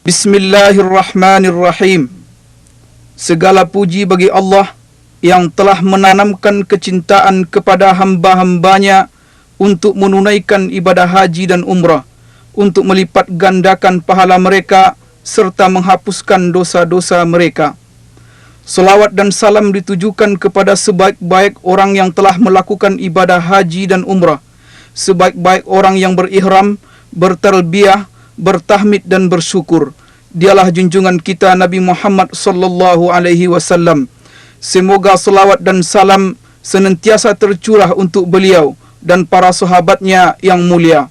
Bismillahirrahmanirrahim. Segala puji bagi Allah yang telah menanamkan kecintaan kepada hamba-hambanya untuk menunaikan ibadah haji dan umrah, untuk melipat gandakan pahala mereka serta menghapuskan dosa-dosa mereka. Salawat dan salam ditujukan kepada sebaik-baik orang yang telah melakukan ibadah haji dan umrah, sebaik-baik orang yang berihram, bertalbiyah, bertahmid dan bersyukur. Dialah junjungan kita Nabi Muhammad sallallahu alaihi wasallam. Semoga salawat dan salam senantiasa tercurah untuk beliau dan para sahabatnya yang mulia.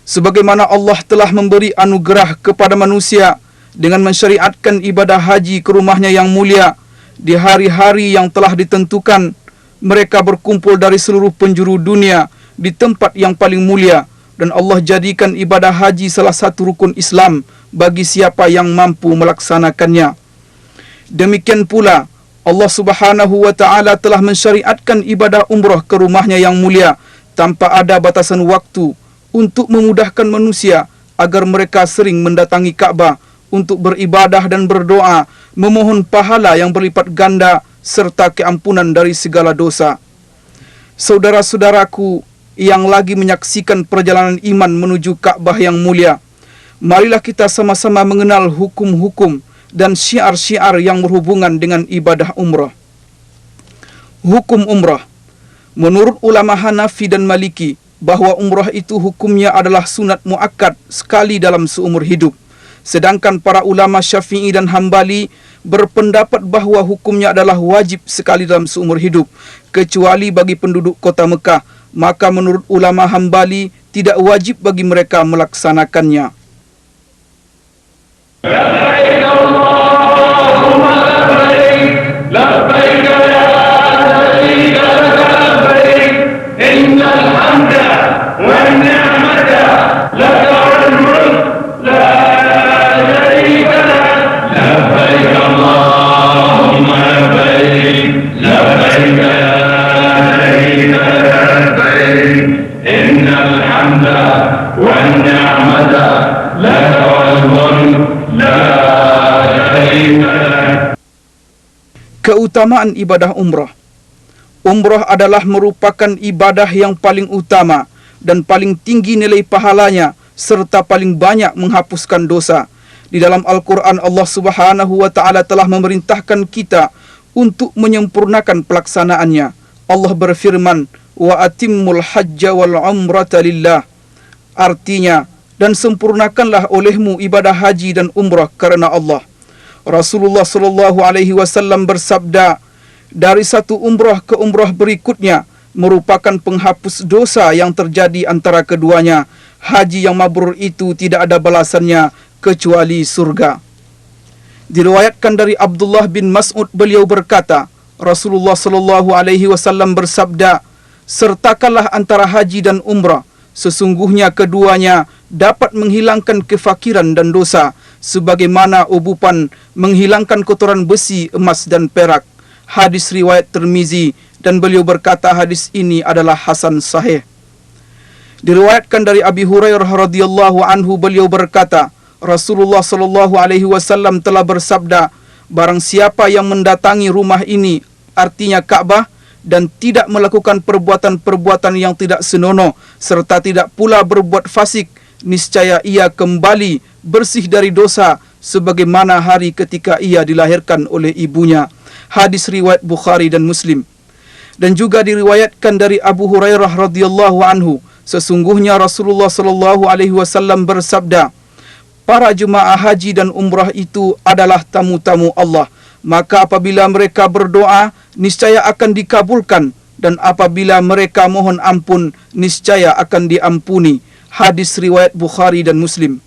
Sebagaimana Allah telah memberi anugerah kepada manusia dengan mensyariatkan ibadah haji ke rumahnya yang mulia di hari-hari yang telah ditentukan, mereka berkumpul dari seluruh penjuru dunia di tempat yang paling mulia, dan Allah jadikan ibadah haji salah satu rukun Islam bagi siapa yang mampu melaksanakannya. Demikian pula Allah Subhanahu wa taala telah mensyariatkan ibadah umrah ke rumahnya yang mulia tanpa ada batasan waktu untuk memudahkan manusia agar mereka sering mendatangi Ka'bah untuk beribadah dan berdoa, memohon pahala yang berlipat ganda serta keampunan dari segala dosa. Saudara-saudaraku yang lagi menyaksikan perjalanan iman menuju Ka'bah yang mulia, marilah kita sama-sama mengenal hukum-hukum dan syiar-syiar yang berhubungan dengan ibadah umrah. Hukum umrah. Menurut ulama Hanafi dan Maliki, bahawa umrah itu hukumnya adalah sunat muakkad sekali dalam seumur hidup. Sedangkan para ulama Syafi'i dan Hambali berpendapat bahawa hukumnya adalah wajib sekali dalam seumur hidup, kecuali bagi penduduk kota Mekah. Maka menurut ulama Hambali tidak wajib bagi mereka melaksanakannya. لبيك اللهم لبيك لبيك لا شريك لك لبيك إن الحمد والنعمة لك والملك لا شريك لك لبيك اللهم لبيك لبيك لا شريك لك لبيك إن الحمد والنعمة لك والملك. Keutamaan ibadah umrah. Umrah adalah merupakan ibadah yang paling utama dan paling tinggi nilai pahalanya serta paling banyak menghapuskan dosa. Di dalam Al-Quran, Allah Subhanahu wa taala telah memerintahkan kita untuk menyempurnakan pelaksanaannya. Allah berfirman, "Wa atimmul hajja wal umrata lillah." Artinya, dan sempurnakanlah olehmu ibadah haji dan umrah karena Allah. Rasulullah sallallahu alaihi wasallam bersabda, dari satu umrah ke umrah berikutnya merupakan penghapus dosa yang terjadi antara keduanya. Haji yang mabrur itu tidak ada balasannya kecuali surga. Diriwayatkan dari Abdullah bin Mas'ud, beliau berkata, Rasulullah sallallahu alaihi wasallam bersabda, sertakanlah antara haji dan umrah. Sesungguhnya keduanya dapat menghilangkan kefakiran dan dosa, sebagaimana ubupan menghilangkan kotoran besi, emas dan perak. Hadis riwayat Tirmizi, dan beliau berkata hadis ini adalah hasan sahih. Diriwayatkan dari Abi Hurairah radhiyallahu anhu, beliau berkata, Rasulullah sallallahu alaihi wasallam telah bersabda, barang siapa yang mendatangi rumah ini, artinya Ka'bah, dan tidak melakukan perbuatan-perbuatan yang tidak senonoh serta tidak pula berbuat fasik, niscaya ia kembali bersih dari dosa sebagaimana hari ketika ia dilahirkan oleh ibunya. Hadis riwayat Bukhari dan Muslim. Dan juga diriwayatkan dari Abu Hurairah radhiyallahu anhu, sesungguhnya Rasulullah sallallahu alaihi wasallam bersabda, para jemaah haji dan umrah itu adalah tamu-tamu Allah. Maka apabila mereka berdoa, niscaya akan dikabulkan, dan apabila mereka mohon ampun, niscaya akan diampuni. Hadis riwayat Bukhari dan Muslim.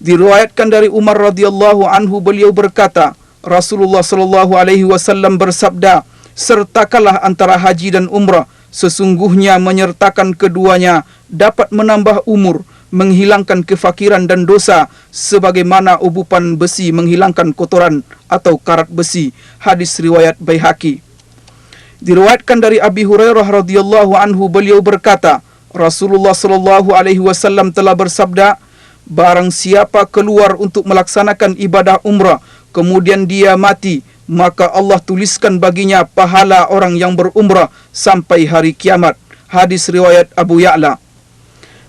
Diriwayatkan dari Umar radhiyallahu anhu, beliau berkata, Rasulullah sallallahu alaihi wasallam bersabda, sertakanlah antara haji dan umrah. Sesungguhnya menyertakan keduanya dapat menambah umur, menghilangkan kefakiran dan dosa, sebagaimana ubupan besi menghilangkan kotoran atau karat besi. Hadis riwayat Baihaqi. Diriwayatkan dari Abi Hurairah radhiyallahu anhu, beliau berkata, Rasulullah sallallahu alaihi wasallam telah bersabda, barang siapa keluar untuk melaksanakan ibadah umrah, kemudian dia mati, maka Allah tuliskan baginya pahala orang yang berumrah sampai hari kiamat. Hadis riwayat Abu Ya'la.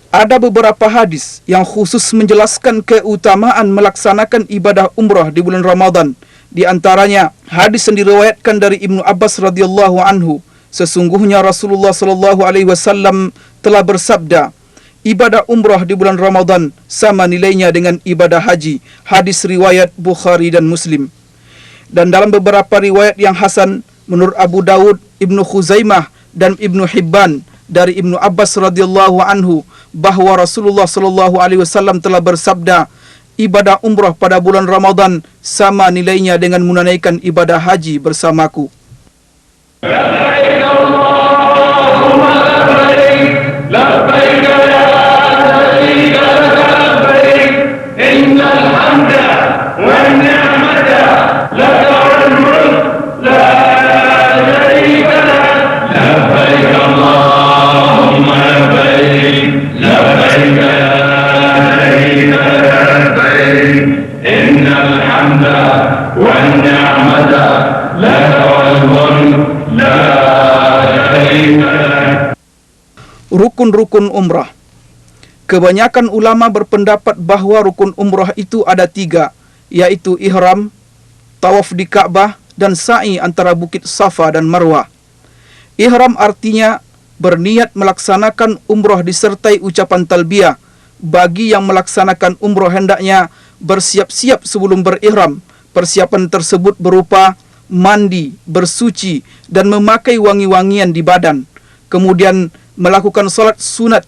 Ada beberapa hadis yang khusus menjelaskan keutamaan melaksanakan ibadah umrah di bulan Ramadan. Di antaranya hadis yang diriwayatkan dari Ibnu Abbas radhiyallahu anhu, sesungguhnya Rasulullah sallallahu alaihi wasallam telah bersabda, ibadah umrah di bulan Ramadan sama nilainya dengan ibadah haji. Hadis riwayat Bukhari dan Muslim. Dan dalam beberapa riwayat yang hasan menurut Abu Dawud, Ibnu Khuzaimah dan Ibnu Hibban dari Ibnu Abbas radhiyallahu anhu bahwa Rasulullah sallallahu alaihi wasallam telah bersabda, ibadah umrah pada bulan Ramadan sama nilainya dengan menunaikan ibadah haji bersamaku. لبيك اللهم لبيك لبيك لا شريك لك لبيك إن الحمد والنعمة لك والملك لا شريك لك لبيك اللهم لبيك لبيك لا شريك لك لبيك إن الحمد والنعمة لك والملك لا شريك لك. Rukun-rukun umrah. Kebanyakan ulama berpendapat bahawa rukun umrah itu ada 3, yaitu ihram, tawaf di Ka'bah, dan sa'i antara bukit Safa dan Marwah. Ihram artinya berniat melaksanakan umrah disertai ucapan talbiyah. Bagi yang melaksanakan umrah hendaknya bersiap-siap sebelum berihram. Persiapan tersebut berupa mandi, bersuci, dan memakai wangi-wangian di badan. Kemudian melakukan solat sunat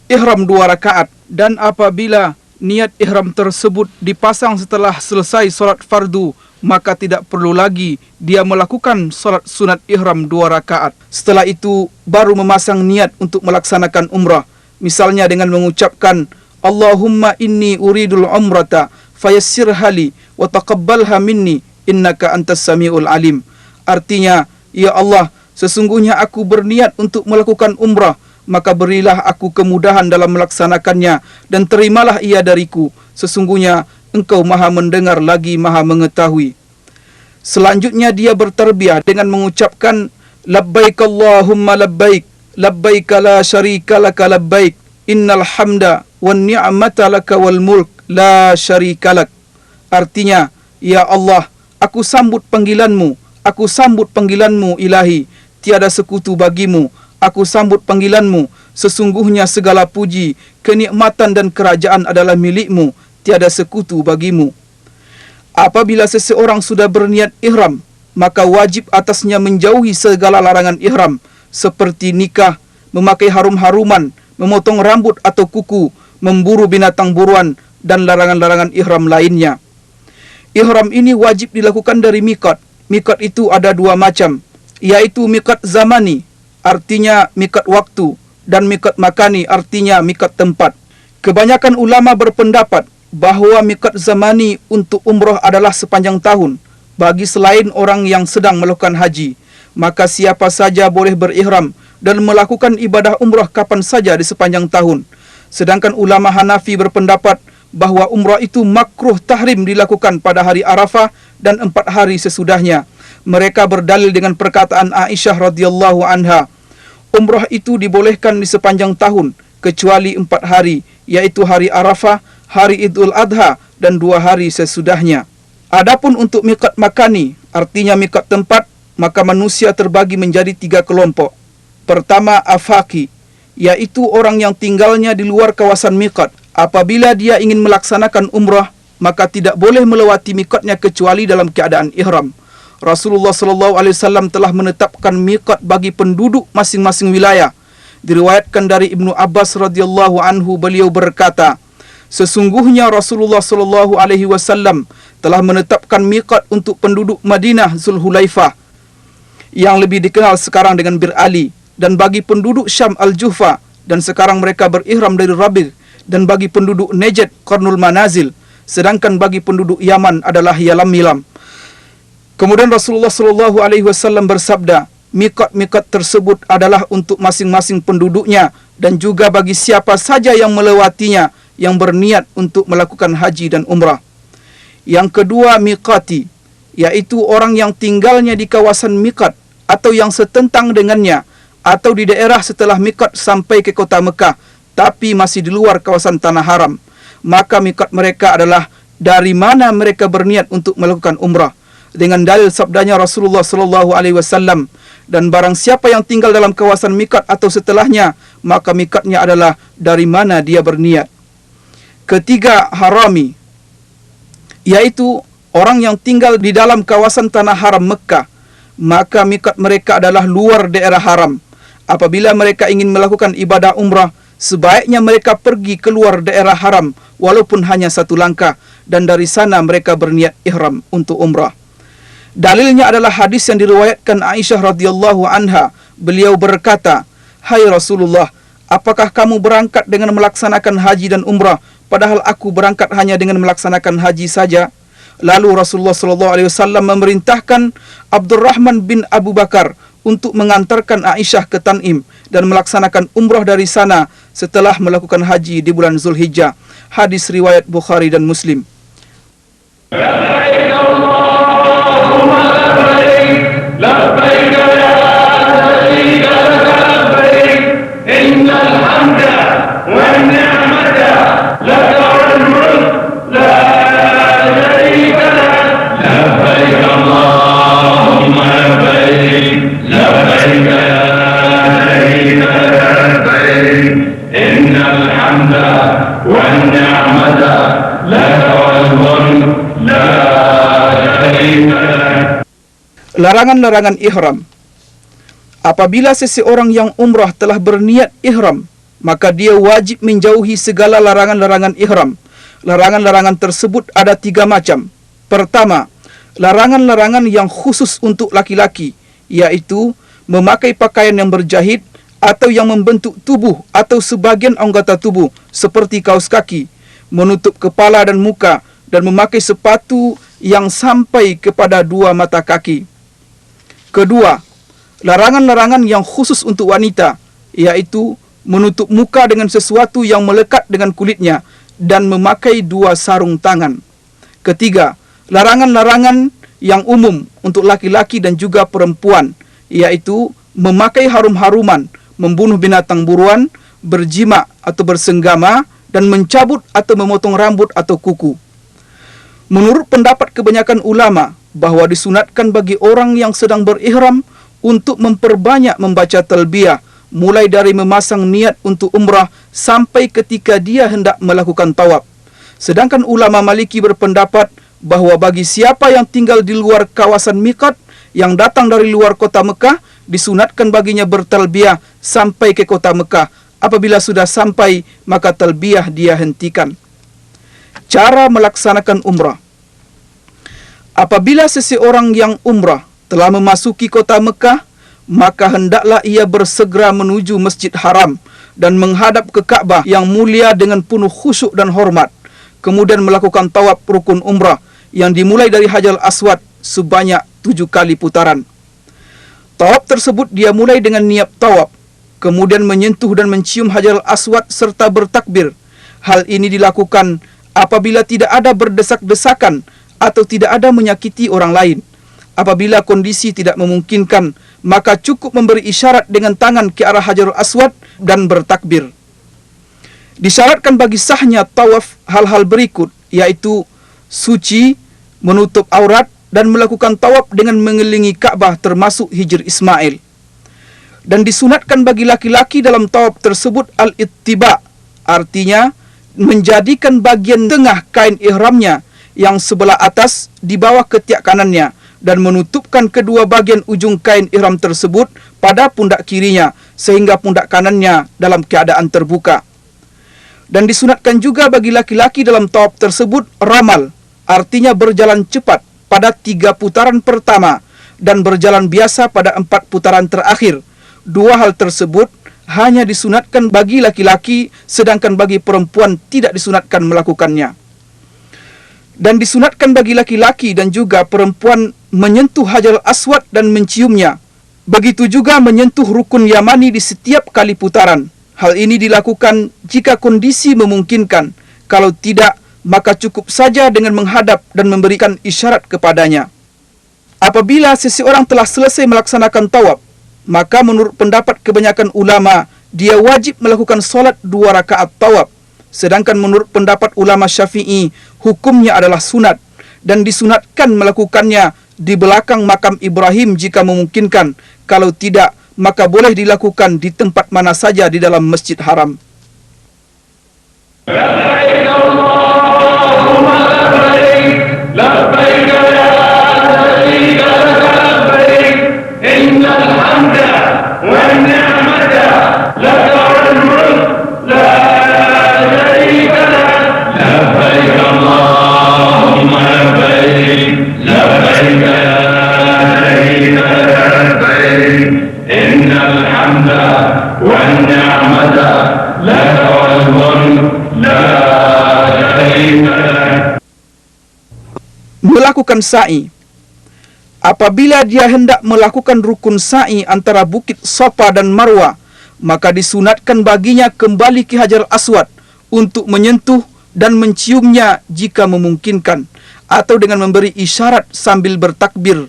ihram 2 rakaat. Dan apabila niat ihram tersebut dipasang setelah selesai solat fardu, maka tidak perlu lagi dia melakukan solat sunat ihram 2 rakaat. Setelah itu baru memasang niat untuk melaksanakan umrah. Misalnya dengan mengucapkan, Allahumma inni uridul umrata fayassirha li wa taqabbalha minni innaka antas samiul alim. Artinya, ya Allah, sesungguhnya aku berniat untuk melakukan umrah, maka berilah aku kemudahan dalam melaksanakannya dan terimalah ia dariku. Sesungguhnya engkau maha mendengar lagi maha mengetahui. Selanjutnya dia bertarbiyah dengan mengucapkan labbaik Allahumma labbaik labbaik la syarika laka labbaik innal hamda wan ni'mata laka wal mulk la syarika lak. Artinya, ya Allah, aku sambut panggilanmu, aku sambut panggilanmu ilahi, tiada sekutu bagimu. Aku sambut panggilanmu, sesungguhnya segala puji, kenikmatan dan kerajaan adalah milikmu, tiada sekutu bagimu. Apabila seseorang sudah berniat ihram, maka wajib atasnya menjauhi segala larangan ihram, seperti nikah, memakai harum-haruman, memotong rambut atau kuku, memburu binatang buruan, dan larangan-larangan ihram lainnya. Ihram ini wajib dilakukan dari miqat. Miqat itu ada 2 macam, yaitu miqat zamani, artinya miqat waktu, dan miqat makani, artinya miqat tempat. Kebanyakan ulama berpendapat bahawa miqat zamani untuk umrah adalah sepanjang tahun bagi selain orang yang sedang melakukan haji. Maka siapa saja boleh berihram dan melakukan ibadah umrah kapan saja di sepanjang tahun. Sedangkan ulama Hanafi berpendapat bahawa umrah itu makruh tahrim dilakukan pada hari Arafah dan 4 hari sesudahnya. Mereka berdalil dengan perkataan Aisyah radhiyallahu anha, umrah itu dibolehkan di sepanjang tahun kecuali 4 hari, yaitu hari Arafah, hari Idul Adha, dan 2 hari sesudahnya. Adapun untuk miqat makani, artinya miqat tempat, maka manusia terbagi menjadi 3 kelompok. Pertama, afaki, yaitu orang yang tinggalnya di luar kawasan miqat. Apabila dia ingin melaksanakan umrah, maka tidak boleh melewati miqatnya kecuali dalam keadaan ihram. Rasulullah SAW telah menetapkan miqat bagi penduduk masing-masing wilayah. Diriwayatkan dari Ibnu Abbas radhiyallahu anhu, beliau berkata, sesungguhnya Rasulullah SAW telah menetapkan miqat untuk penduduk Madinah Zulhulaifah, yang lebih dikenal sekarang dengan Bir Ali, dan bagi penduduk Syam Al-Juhfa, dan sekarang mereka berihram dari Rabigh, dan bagi penduduk Najd Qarnul Manazil, sedangkan bagi penduduk Yaman adalah Yalam-Milam. Kemudian Rasulullah SAW bersabda, miqat-miqat tersebut adalah untuk masing-masing penduduknya dan juga bagi siapa saja yang melewatinya, yang berniat untuk melakukan haji dan umrah. Yang kedua, miqati, yaitu orang yang tinggalnya di kawasan miqat atau yang setentang dengannya atau di daerah setelah miqat sampai ke kota Mekah tapi masih di luar kawasan tanah haram. Maka miqat mereka adalah dari mana mereka berniat untuk melakukan umrah, dengan dalil sabdanya Rasulullah sallallahu alaihi wasallam, dan barang siapa yang tinggal dalam kawasan miqat atau setelahnya, maka miqatnya adalah dari mana dia berniat. Ketiga, harami, yaitu orang yang tinggal di dalam kawasan tanah haram Mekah, maka miqat mereka adalah luar daerah haram. Apabila mereka ingin melakukan ibadah umrah, sebaiknya mereka pergi keluar daerah haram walaupun hanya satu langkah, dan dari sana mereka berniat ihram untuk umrah. Dalilnya adalah hadis yang diriwayatkan Aisyah radhiyallahu anha. Beliau berkata, "Hai Rasulullah, apakah kamu berangkat dengan melaksanakan haji dan umrah, padahal aku berangkat hanya dengan melaksanakan haji saja?" Lalu Rasulullah SAW memerintahkan Abdurrahman bin Abu Bakar untuk mengantarkan Aisyah ke Tanim dan melaksanakan umrah dari sana setelah melakukan haji di bulan Zulhijjah. Hadis riwayat Bukhari dan Muslim. لبيك اللهم لبيك لبيك لا شريك لك لبيك إن الحمد والنعمة لك والملك لا شريك لك لبيك اللهم لبيك لبيك لا شريك لك لبيك إن الحمد والنعمة لك والملك لا شريك لك. Larangan-larangan ihram. Apabila seseorang yang umrah telah berniat ihram, maka dia wajib menjauhi segala larangan-larangan ihram. Larangan-larangan tersebut ada 3 macam. Pertama, larangan-larangan yang khusus untuk laki-laki, yaitu memakai pakaian yang berjahit atau yang membentuk tubuh atau sebagian anggota tubuh seperti kaos kaki, menutup kepala dan muka, dan memakai sepatu yang sampai kepada 2 mata kaki. Kedua, larangan-larangan yang khusus untuk wanita, yaitu menutup muka dengan sesuatu yang melekat dengan kulitnya dan memakai 2 sarung tangan. Ketiga, larangan-larangan yang umum untuk laki-laki dan juga perempuan, yaitu memakai harum-haruman, membunuh binatang buruan, berjima atau bersenggama, dan mencabut atau memotong rambut atau kuku. Menurut pendapat kebanyakan ulama, bahawa disunatkan bagi orang yang sedang berihram untuk memperbanyak membaca talbiyah, mulai dari memasang niat untuk umrah sampai ketika dia hendak melakukan tawaf. Sedangkan ulama Maliki berpendapat bahawa bagi siapa yang tinggal di luar kawasan miqat, yang datang dari luar kota Mekah, disunatkan baginya bertalbiyah sampai ke kota Mekah. Apabila sudah sampai, maka talbiyah dia hentikan. Cara melaksanakan umrah. Apabila seseorang yang umrah telah memasuki kota Mekah, maka hendaklah ia bersegera menuju Masjid Haram dan menghadap ke Kaabah yang mulia dengan penuh khusyuk dan hormat. Kemudian melakukan tawaf rukun umrah yang dimulai dari Hajar Aswad sebanyak 7 kali putaran. Tawaf tersebut dia mulai dengan niat tawaf, kemudian menyentuh dan mencium Hajar Aswad serta bertakbir. Hal ini dilakukan apabila tidak ada berdesak-desakan atau tidak ada menyakiti orang lain. Apabila kondisi tidak memungkinkan, maka cukup memberi isyarat dengan tangan ke arah Hajar Aswad dan bertakbir. Disyaratkan bagi sahnya tawaf hal-hal berikut, yaitu suci, menutup aurat, dan melakukan tawaf dengan mengelilingi Kaabah termasuk Hijr Ismail. Dan disunatkan bagi laki-laki dalam tawaf tersebut al-ittiba, artinya menjadikan bagian tengah kain ihramnya yang sebelah atas di bawah ketiak kanannya dan menutupkan kedua bagian ujung kain ihram tersebut pada pundak kirinya sehingga pundak kanannya dalam keadaan terbuka. Dan disunatkan juga bagi laki-laki dalam tawaf tersebut ramal, artinya berjalan cepat pada 3 putaran pertama dan berjalan biasa pada 4 putaran terakhir. 2 hal tersebut hanya disunatkan bagi laki-laki, sedangkan bagi perempuan tidak disunatkan melakukannya. Dan disunatkan bagi laki-laki dan juga perempuan menyentuh Hajar Aswad dan menciumnya. Begitu juga menyentuh rukun Yamani di setiap kali putaran. Hal ini dilakukan jika kondisi memungkinkan, Kalau tidak, maka cukup saja dengan menghadap dan memberikan isyarat kepadanya. Apabila seseorang telah selesai melaksanakan tawaf, maka menurut pendapat kebanyakan ulama, dia wajib melakukan solat 2 rakaat tawaf. Sedangkan menurut pendapat ulama Syafi'i, hukumnya adalah sunat dan disunatkan melakukannya di belakang makam Ibrahim jika memungkinkan. Kalau tidak, maka boleh dilakukan di tempat mana saja di dalam Masjid Haram. لبيك اللهم لبيك لبيك لا شريك لك لبيك إن الحمد والنعمة لك والملك لا شريك لك لبيك اللهم لبيك لبيك لا شريك لك لبيك إن الحمد والنعمة لك والملك Melakukan sa'i. Apabila dia hendak melakukan rukun sa'i antara Bukit Safa dan Marwah, maka disunatkan baginya kembali ke Hajar Aswad untuk menyentuh dan menciumnya jika memungkinkan, atau dengan memberi isyarat sambil bertakbir.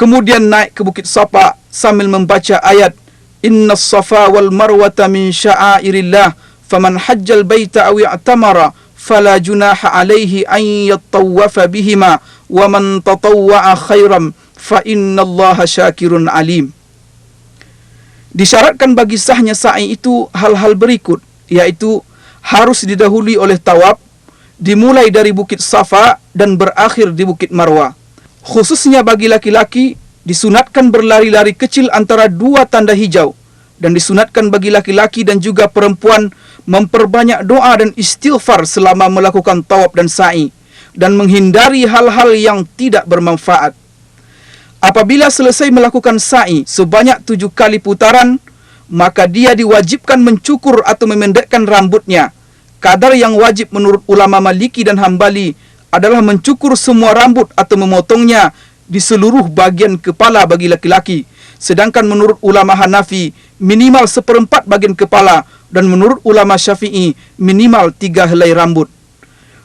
Kemudian naik ke Bukit Safa sambil membaca ayat Inna Safa wal Marwata min sya'airillah faman hajjal baita aw i'tamara fala junaha alaihi an yattawafa bihima wa man tatawwa'a khairan fa innallaha syakirun alim. Disyaratkan bagi sahnya sa'i itu hal-hal berikut, yaitu harus didahului oleh tawaf, dimulai dari Bukit Safa dan berakhir di Bukit Marwah. Khususnya bagi laki-laki, disunatkan berlari-lari kecil antara 2 tanda hijau, dan disunatkan bagi laki-laki dan juga perempuan memperbanyak doa dan istighfar selama melakukan tawaf dan sa'i, dan menghindari hal-hal yang tidak bermanfaat. Apabila selesai melakukan sa'i sebanyak 7 kali putaran, maka dia diwajibkan mencukur atau memendekkan rambutnya. Kadar yang wajib menurut ulama Maliki dan Hambali adalah mencukur semua rambut atau memotongnya di seluruh bagian kepala bagi laki-laki. Sedangkan menurut ulama Hanafi, minimal 1/4 bagian kepala, dan menurut ulama Syafi'i, minimal 3 helai rambut.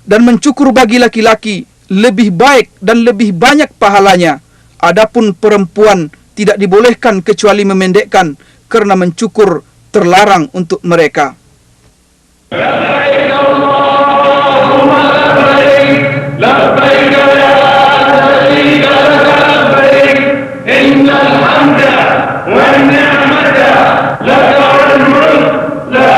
Dan mencukur bagi laki-laki lebih baik dan lebih banyak pahalanya. Adapun perempuan tidak dibolehkan kecuali memendekkan, kerana mencukur terlarang untuk mereka. لبيك اللهم لبيك لبيك لا شريك لك لبيك إن الحمد والنعمة لك والملك لا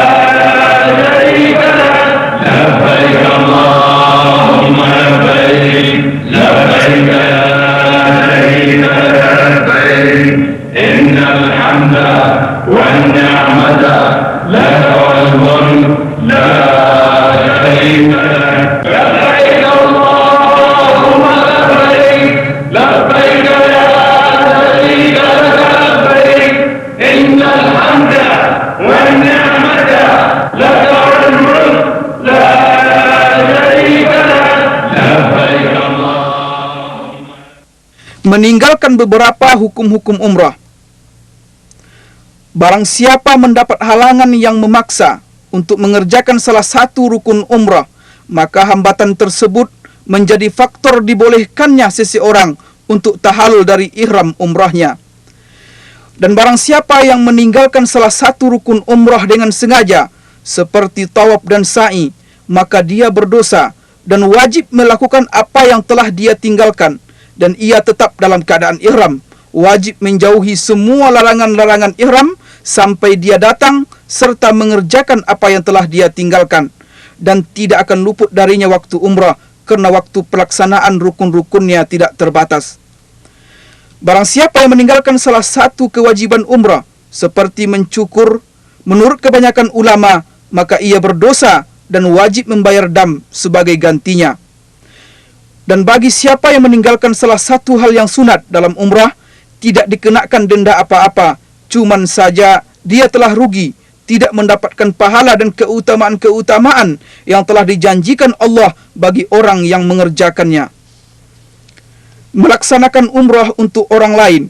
شريك لك لبيك اللهم لبيك لبيك لا شريك لك لبيك إن الحمد والنعمة لك والملك لا شريك لك لبيك اللهم لبيك لبيك لا شريك لك لبيك إن الحمد والنعمة لك والملك لا شريك لك لبيك اللهم. Meninggalkan beberapa hukum-hukum umrah. Barang siapa mendapat halangan yang memaksa untuk mengerjakan salah satu rukun umrah, maka hambatan tersebut menjadi faktor dibolehkannya seseorang untuk tahalul dari ihram umrahnya. Dan barang siapa yang meninggalkan salah satu rukun umrah dengan sengaja, seperti tawaf dan sa'i, maka dia berdosa dan wajib melakukan apa yang telah dia tinggalkan, dan ia tetap dalam keadaan ihram. Wajib menjauhi semua larangan-larangan ihram sampai dia datang serta mengerjakan apa yang telah dia tinggalkan, dan tidak akan luput darinya waktu umrah kerana waktu pelaksanaan rukun-rukunnya tidak terbatas. Barang siapa yang meninggalkan salah satu kewajiban umrah seperti mencukur, menurut kebanyakan ulama, maka ia berdosa dan wajib membayar dam sebagai gantinya. Dan bagi siapa yang meninggalkan salah satu hal yang sunat dalam umrah, tidak dikenakan denda apa-apa, cuman saja dia telah rugi, tidak mendapatkan pahala dan keutamaan-keutamaan yang telah dijanjikan Allah bagi orang yang mengerjakannya. Melaksanakan umrah untuk orang lain.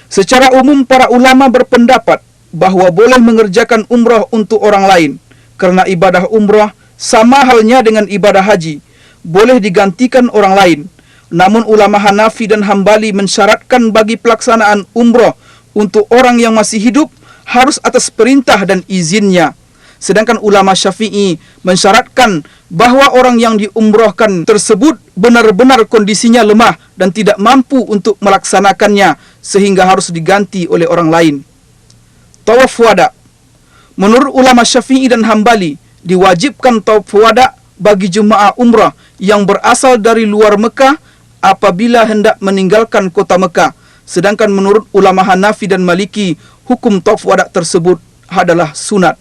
Secara umum para ulama berpendapat bahawa boleh mengerjakan umrah untuk orang lain, kerana ibadah umrah Sama halnya dengan ibadah haji, boleh digantikan orang lain. Namun ulama Hanafi dan Hambali mensyaratkan bagi pelaksanaan umrah untuk orang yang masih hidup harus atas perintah dan izinnya. Sedangkan ulama Syafi'i mensyaratkan bahawa orang yang diumrahkan tersebut benar-benar kondisinya lemah dan tidak mampu untuk melaksanakannya sehingga harus diganti oleh orang lain. Tawaf wada. Menurut ulama Syafi'i dan Hambali, diwajibkan tawaf wada bagi jemaah umrah yang berasal dari luar Mekah apabila hendak meninggalkan kota Mekah. Sedangkan menurut ulama Hanafi dan Maliki, hukum tawaf wada tersebut adalah sunat.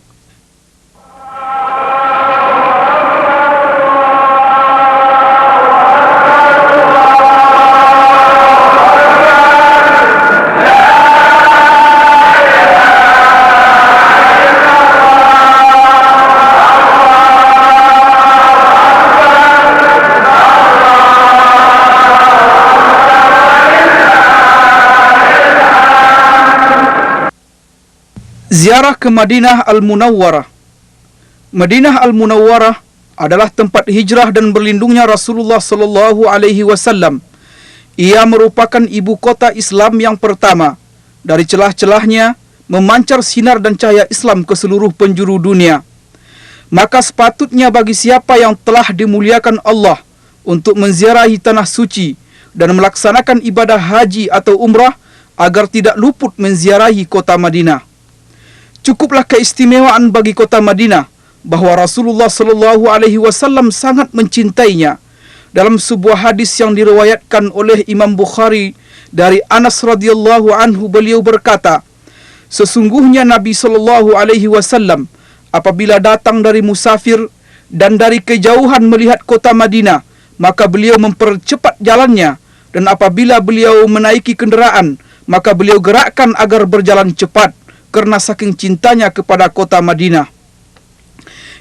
Ziarah ke Madinah Al-Munawwarah. Madinah Al-Munawwarah adalah tempat hijrah dan berlindungnya Rasulullah sallallahu alaihi wasallam. Ia merupakan ibu kota Islam yang pertama. Dari celah-celahnya memancar sinar dan cahaya Islam ke seluruh penjuru dunia. Maka sepatutnya bagi siapa yang telah dimuliakan Allah untuk menziarahi tanah suci dan melaksanakan ibadah haji atau umrah agar tidak luput menziarahi kota Madinah. Cukuplah keistimewaan bagi kota Madinah bahawa Rasulullah sallallahu alaihi wasallam sangat mencintainya. Dalam sebuah hadis yang diriwayatkan oleh Imam Bukhari dari Anas radhiyallahu anhu, beliau berkata, sesungguhnya Nabi sallallahu alaihi wasallam apabila datang dari musafir dan dari kejauhan melihat kota Madinah, maka beliau mempercepat jalannya, dan apabila beliau menaiki kenderaan, maka beliau gerakkan agar berjalan cepat kerana saking cintanya kepada kota Madinah.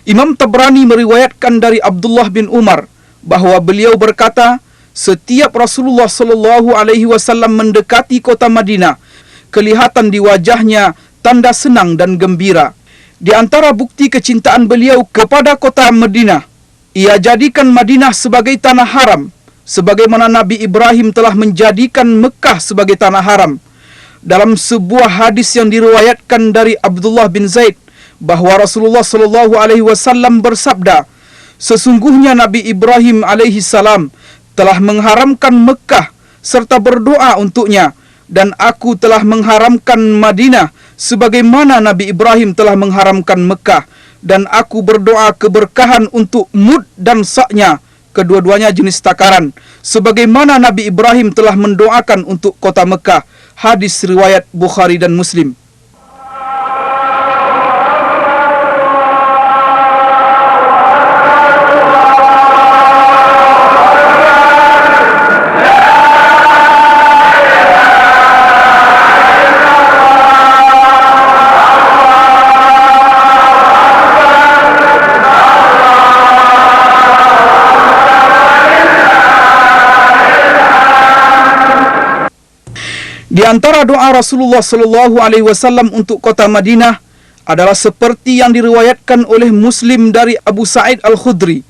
Imam Tabrani meriwayatkan dari Abdullah bin Umar bahawa beliau berkata, setiap Rasulullah sallallahu alaihi wasallam mendekati kota Madinah, kelihatan di wajahnya tanda senang dan gembira. Di antara bukti kecintaan beliau kepada kota Madinah, ia jadikan Madinah sebagai tanah haram, sebagaimana Nabi Ibrahim telah menjadikan Mekah sebagai tanah haram. Dalam sebuah hadis yang diriwayatkan dari Abdullah bin Zaid bahawa Rasulullah sallallahu alaihi wasallam bersabda, sesungguhnya Nabi Ibrahim alaihi salam telah mengharamkan Mekah serta berdoa untuknya, dan aku telah mengharamkan Madinah sebagaimana Nabi Ibrahim telah mengharamkan Mekah, dan aku berdoa keberkahan untuk Mud dan Sa'nya, kedua-duanya jenis takaran, sebagaimana Nabi Ibrahim telah mendoakan untuk kota Mekah. Hadis riwayat Bukhari dan Muslim. Di antara doa Rasulullah sallallahu alaihi wasallam untuk kota Madinah adalah seperti yang diriwayatkan oleh Muslim dari Abu Sa'id Al-Khudri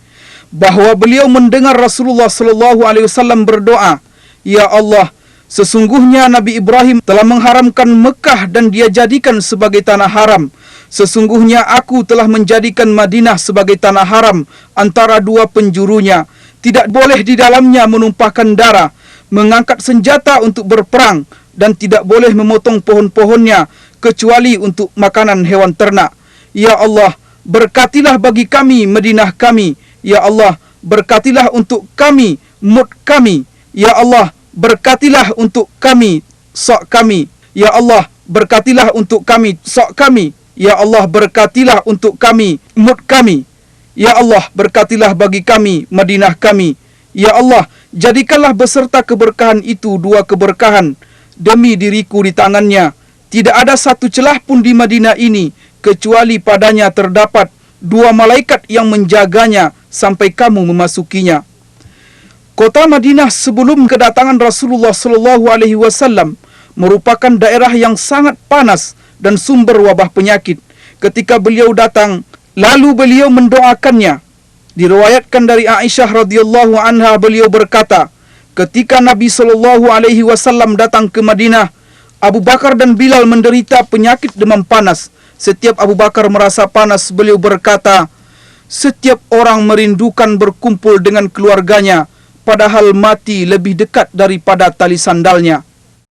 bahawa beliau mendengar Rasulullah sallallahu alaihi wasallam berdoa, ya Allah, sesungguhnya Nabi Ibrahim telah mengharamkan Mekah dan dia jadikan sebagai tanah haram. Sesungguhnya aku telah menjadikan Madinah sebagai tanah haram antara dua penjurunya. Tidak boleh di dalamnya menumpahkan darah, mengangkat senjata untuk berperang, dan tidak boleh memotong pohon-pohonnya kecuali untuk makanan hewan ternak. Ya Allah, berkatilah bagi kami Madinah kami. Ya Allah, berkatilah untuk kami Mud kami. Ya Allah, berkatilah untuk kami Sa' kami. Ya Allah, berkatilah untuk kami Sa' kami. Ya Allah, berkatilah untuk kami Mud kami. Ya Allah, berkatilah bagi kami Madinah kami. Ya Allah, jadikanlah beserta keberkahan itu dua keberkahan demi diriku di tangannya. Tidak ada satu celah pun di Madinah ini kecuali padanya terdapat dua malaikat yang menjaganya sampai kamu memasukinya. Kota Madinah sebelum kedatangan Rasulullah sallallahu alaihi wasallam merupakan daerah yang sangat panas dan sumber wabah penyakit. Ketika beliau datang, lalu beliau mendoakannya, Diriwayatkan dari Aisyah radhiyallahu anha, beliau berkata, ketika Nabi SAW datang ke Madinah, Abu Bakar dan Bilal menderita penyakit demam panas. Setiap Abu Bakar merasa panas, beliau berkata, setiap orang merindukan berkumpul dengan keluarganya, padahal mati lebih dekat daripada tali sandalnya.